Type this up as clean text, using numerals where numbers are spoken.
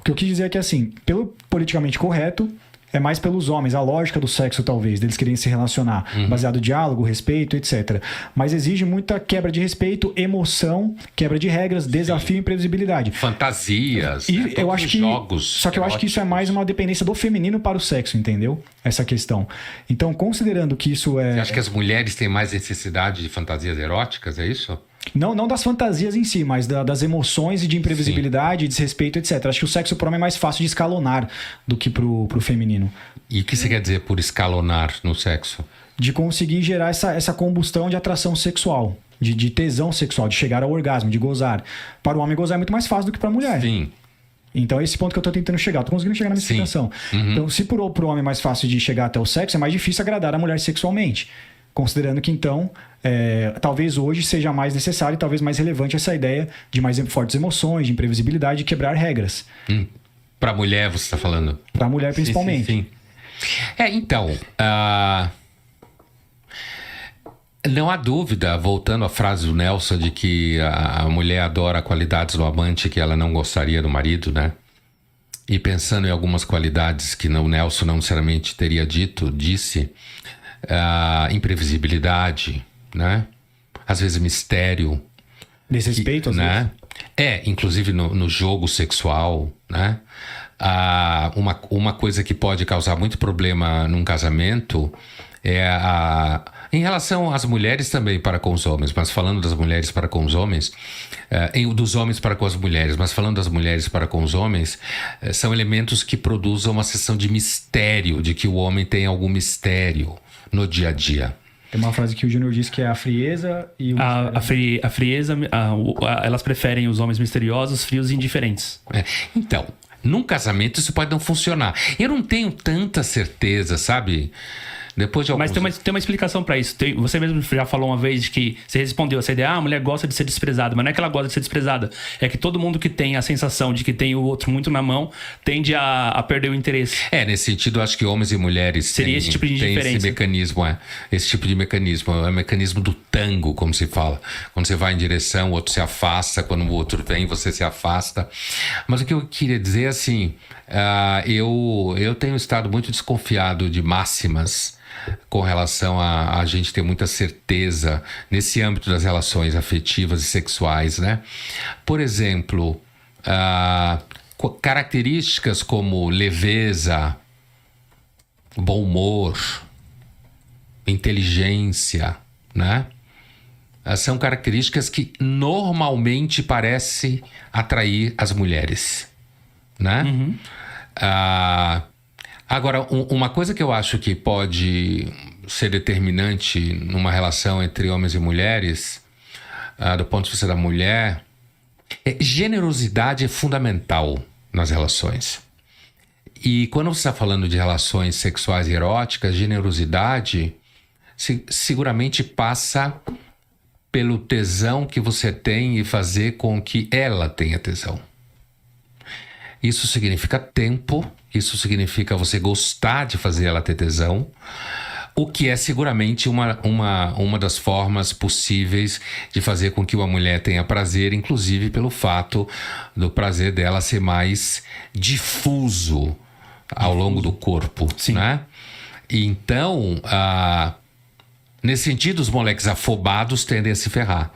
que eu quis dizer é que, assim, pelo politicamente correto, é mais pelos homens, a lógica do sexo, talvez, deles querem se relacionar, baseado no diálogo, respeito, etc. Mas exige muita quebra de respeito, emoção, quebra de regras, desafio e imprevisibilidade. Fantasias, E né? eu acho que, jogos só que eu acho que isso é mais uma dependência do feminino para o sexo, entendeu? Essa questão. Então, considerando que isso é... Você acha que as mulheres têm mais necessidade de fantasias eróticas, é isso? Não das fantasias em si, mas das emoções e de imprevisibilidade, desrespeito, etc. Acho que o sexo pro homem é mais fácil de escalonar do que pro feminino. E o que você quer dizer por escalonar no sexo? De conseguir gerar essa combustão de atração sexual, de tesão sexual, de chegar ao orgasmo, de gozar. Para o homem gozar é muito mais fácil do que para a mulher. Sim. Então é esse ponto que eu tô tentando chegar. Tô conseguindo chegar na minha explicação. Então, se pro homem é mais fácil de chegar até o sexo, é mais difícil agradar a mulher sexualmente. Considerando que, então, talvez hoje seja mais necessário e talvez mais relevante essa ideia de mais fortes emoções, de imprevisibilidade, de quebrar regras. Para mulher, você está falando? Para a mulher, principalmente. Sim. Então, não há dúvida, voltando à frase do Nelson, de que a mulher adora qualidades do amante que ela não gostaria do marido, né? E pensando em algumas qualidades que o Nelson não necessariamente teria disse... imprevisibilidade, né? Às vezes mistério. Desrespeito, às vezes. Inclusive no jogo sexual, né? Uma coisa que pode causar muito problema num casamento em relação às mulheres também para com os homens, mas falando das mulheres para com os homens, dos homens para com as mulheres, mas falando das mulheres para com os homens, são elementos que produzem uma sensação de mistério, de que o homem tem algum mistério no dia a dia. Tem uma frase que o Júnior disse que é a frieza e o... A frieza, elas preferem os homens misteriosos, frios e indiferentes. Então, num casamento isso pode não funcionar. Eu não tenho tanta certeza, sabe? Depois de alguns... Mas tem uma explicação pra isso. Você mesmo já falou uma vez que você respondeu essa ideia, a mulher gosta de ser desprezada, mas não é que ela gosta de ser desprezada, é que todo mundo que tem a sensação de que tem o outro muito na mão tende a perder o interesse. Nesse sentido, eu acho que homens e mulheres seria esse tipo de diferença. Esse mecanismo, esse tipo de mecanismo, é o mecanismo do tango, como se fala. Quando você vai em direção, o outro se afasta, quando o outro vem, você se afasta. Mas o que eu queria dizer é assim, eu tenho estado muito desconfiado de máximas com relação a gente ter muita certeza nesse âmbito das relações afetivas e sexuais, né? Por exemplo, características como leveza, bom humor, inteligência, né? São características que normalmente parecem atrair as mulheres, né? Agora, uma coisa que eu acho que pode ser determinante numa relação entre homens e mulheres, do ponto de vista da mulher, generosidade é fundamental nas relações. E quando você está falando de relações sexuais e eróticas, generosidade seguramente passa pelo tesão que você tem e fazer com que ela tenha tesão. Isso significa tempo, isso significa você gostar de fazer ela ter tesão, o que é seguramente uma das formas possíveis de fazer com que uma mulher tenha prazer, inclusive pelo fato do prazer dela ser mais difuso ao longo do corpo, né? E então, nesse sentido, os moleques afobados tendem a se ferrar.